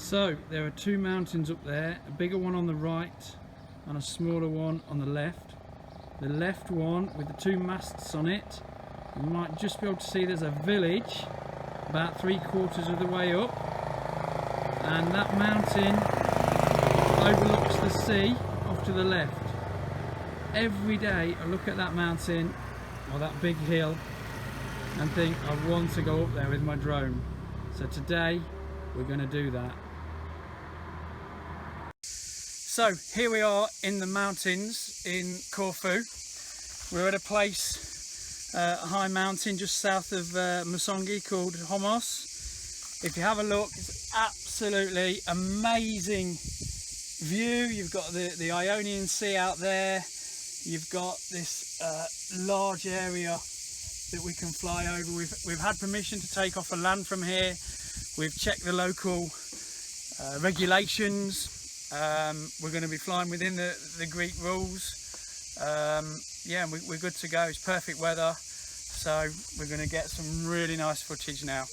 So there are two mountains up there, a bigger one on the right and a smaller one on the left. The left one with the two masts on it, you might just be able to see there's a village about 3/4 of the way up, and that mountain overlooks the sea off to the left. Every day I look at that mountain or that big hill and think I want to go up there with my drone. So today we're going to do that. So here we are in the mountains in Corfu. We're at a place, a high mountain just south of Musongi called Hlomos. If you have a look, it's absolutely amazing view. You've got the Ionian Sea out there. You've got this large area that we can fly over. We've had permission to take off a land from here. We've checked the local regulations. We're going to be flying within the Greek rules. Yeah, we're good to go. It's perfect weather, so we're going to get some really nice footage now.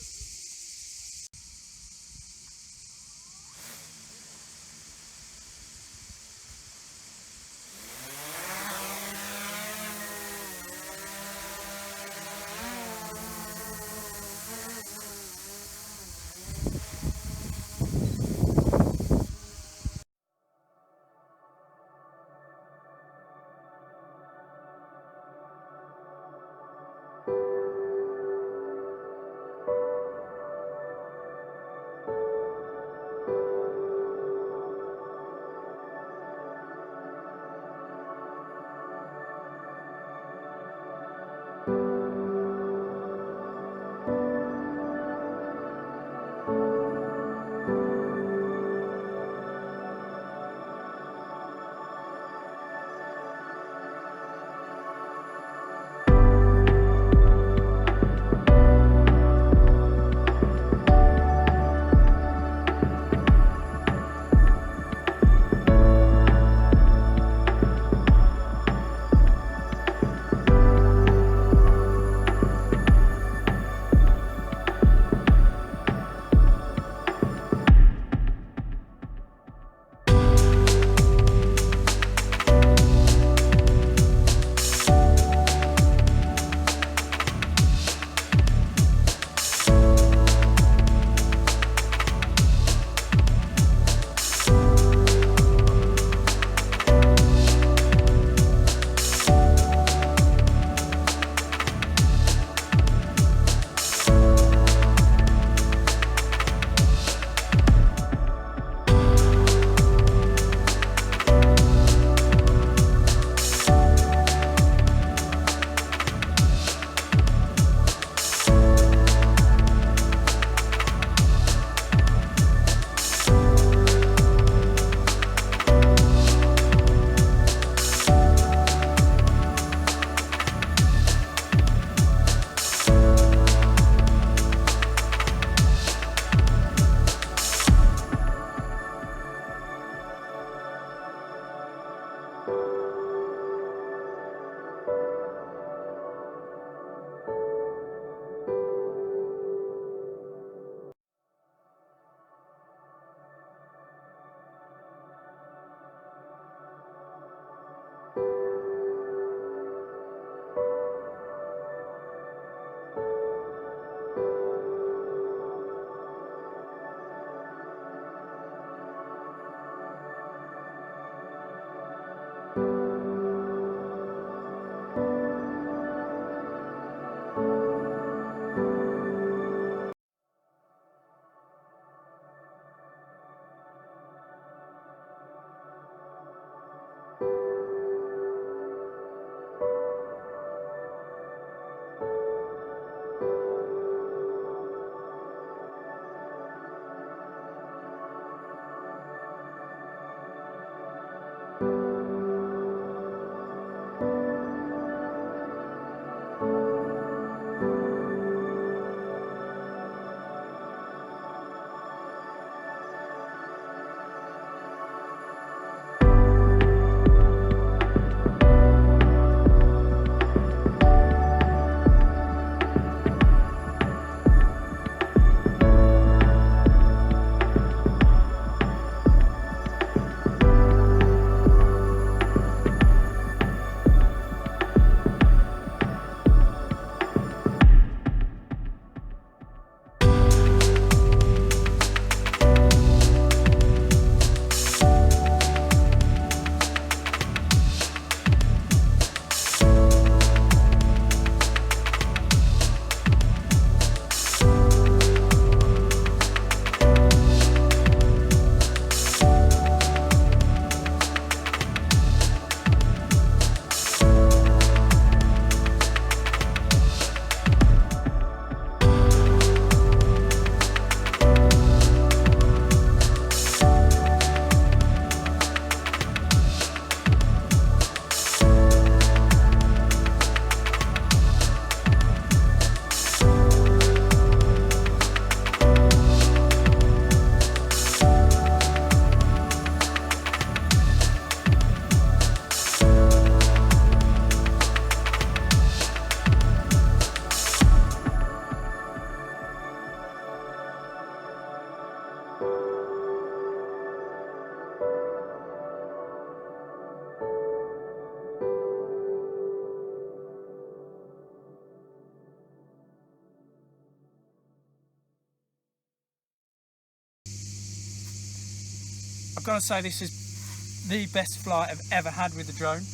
I've got to say this is the best flight I've ever had with the drone,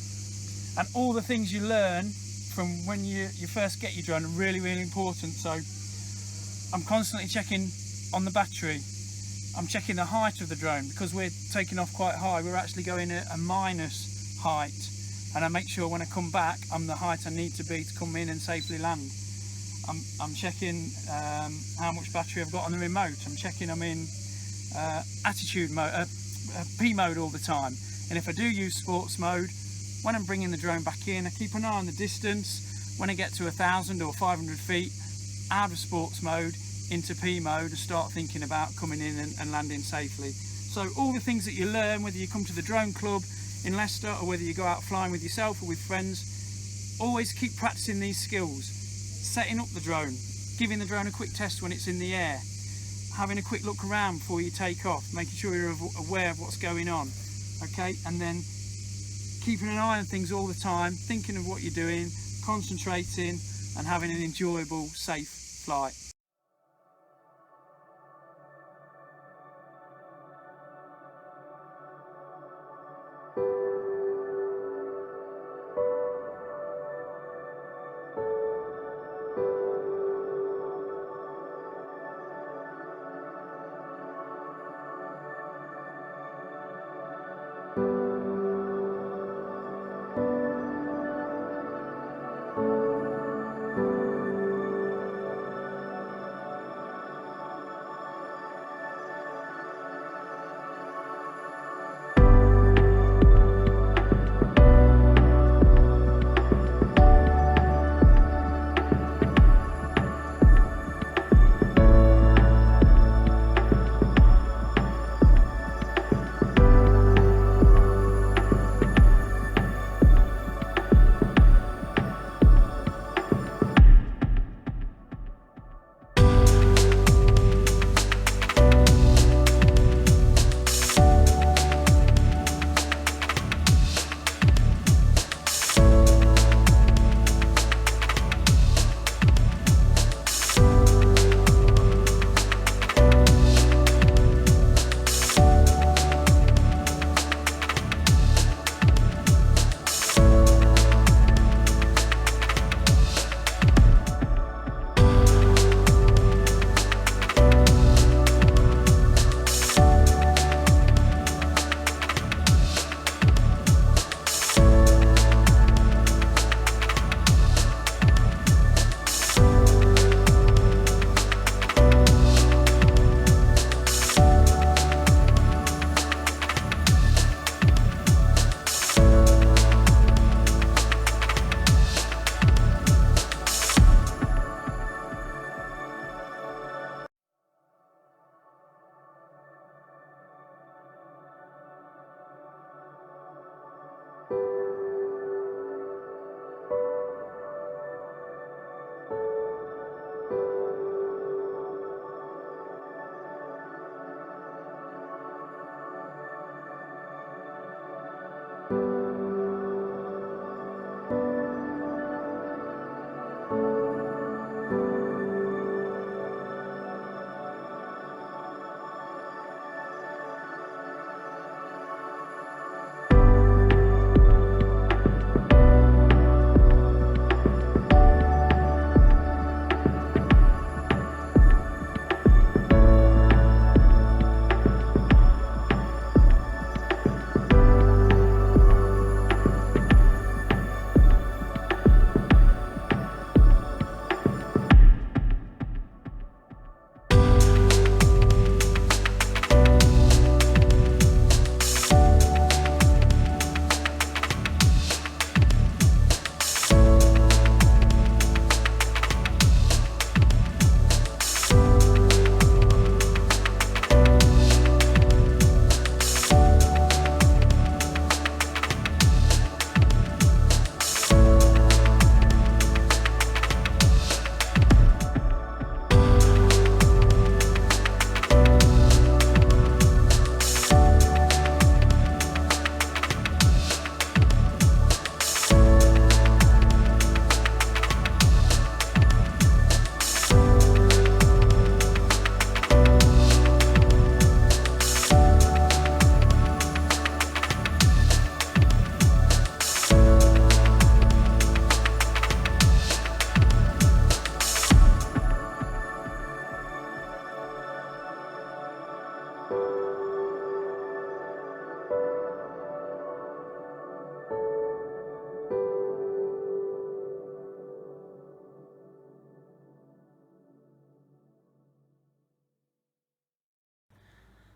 and all the things you learn from when you first get your drone are really, really important. So I'm constantly checking on the battery. I'm checking the height of the drone because we're taking off quite high. We're actually going at a minus height, and I make sure when I come back I'm the height I need to be to come in and safely land. I'm checking how much battery I've got on the remote. I'm checking I'm in attitude mode, P mode all the time. And if I do use sports mode, when I'm bringing the drone back in, I keep an eye on the distance. When I get to 1,000 or 500 feet out of sports mode into P mode, and start thinking about coming in and landing safely. So all the things that you learn, whether you come to the drone club in Leicester or whether you go out flying with yourself or with friends, always keep practicing these skills. Setting up the drone, giving the drone a quick test when it's in the air, having a quick look around before you take off, making sure you're aware of what's going on, okay, and then keeping an eye on things all the time, thinking of what you're doing, concentrating and having an enjoyable, safe flight.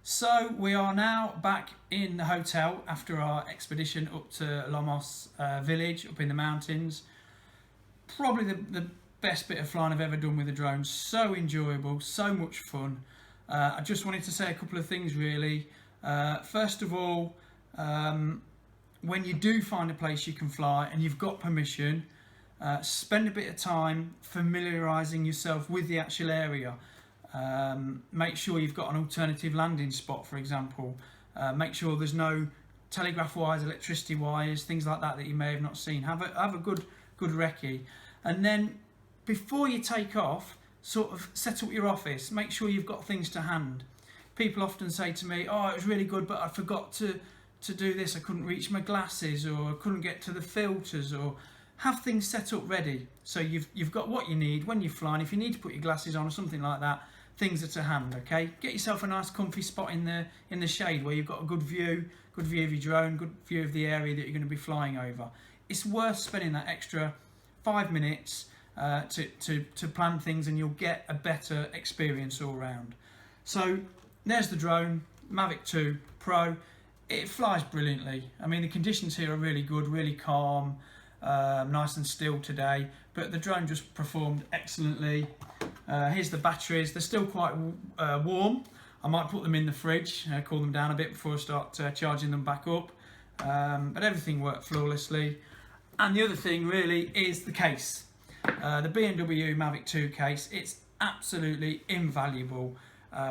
So we are now back in the hotel after our expedition up to Hlomos village up in the mountains. Probably the best bit of flying I've ever done with a drone. So enjoyable, so much fun. I just wanted to say a couple of things really. First of all, when you do find a place you can fly and you've got permission, spend a bit of time familiarising yourself with the actual area. Make sure you've got an alternative landing spot, for example. Make sure there's no telegraph wires, electricity wires, things like that that you may have not seen. Have a good recce, and then before you take off, sort of set up your office. Make sure you've got things to hand. People often say to me, "Oh, it was really good, but I forgot to do this. I couldn't reach my glasses, or I couldn't get to the filters," or have things set up ready so you've got what you need when you're flying. If you need to put your glasses on or something like that, things are to hand. Okay, get yourself a nice comfy spot in the shade where you've got a good view of your drone, good view of the area that you're going to be flying over. It's worth spending that extra 5 minutes to plan things, and you'll get a better experience all round. So there's the drone, Mavic 2 Pro. It flies brilliantly. I mean, the conditions here are really good, really calm, nice and still today, but the drone just performed excellently. Here's the batteries. They're still quite warm. I might put them in the fridge, cool them down a bit before I start charging them back up, but everything worked flawlessly. And the other thing really is the case. The B&W Mavic 2 case, it's absolutely invaluable.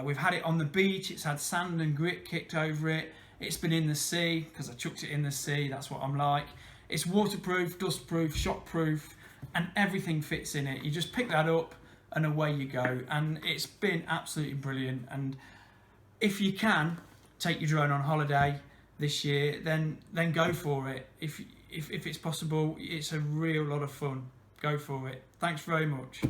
We've had it on the beach, it's had sand and grit kicked over it, it's been in the sea, because I chucked it in the sea, that's what I'm like. It's waterproof, dustproof, shockproof, and everything fits in it. You just pick that up and away you go, and it's been absolutely brilliant. And if you can take your drone on holiday this year, then go for it. If it's possible, it's a real lot of fun. Go for it. Thanks very much.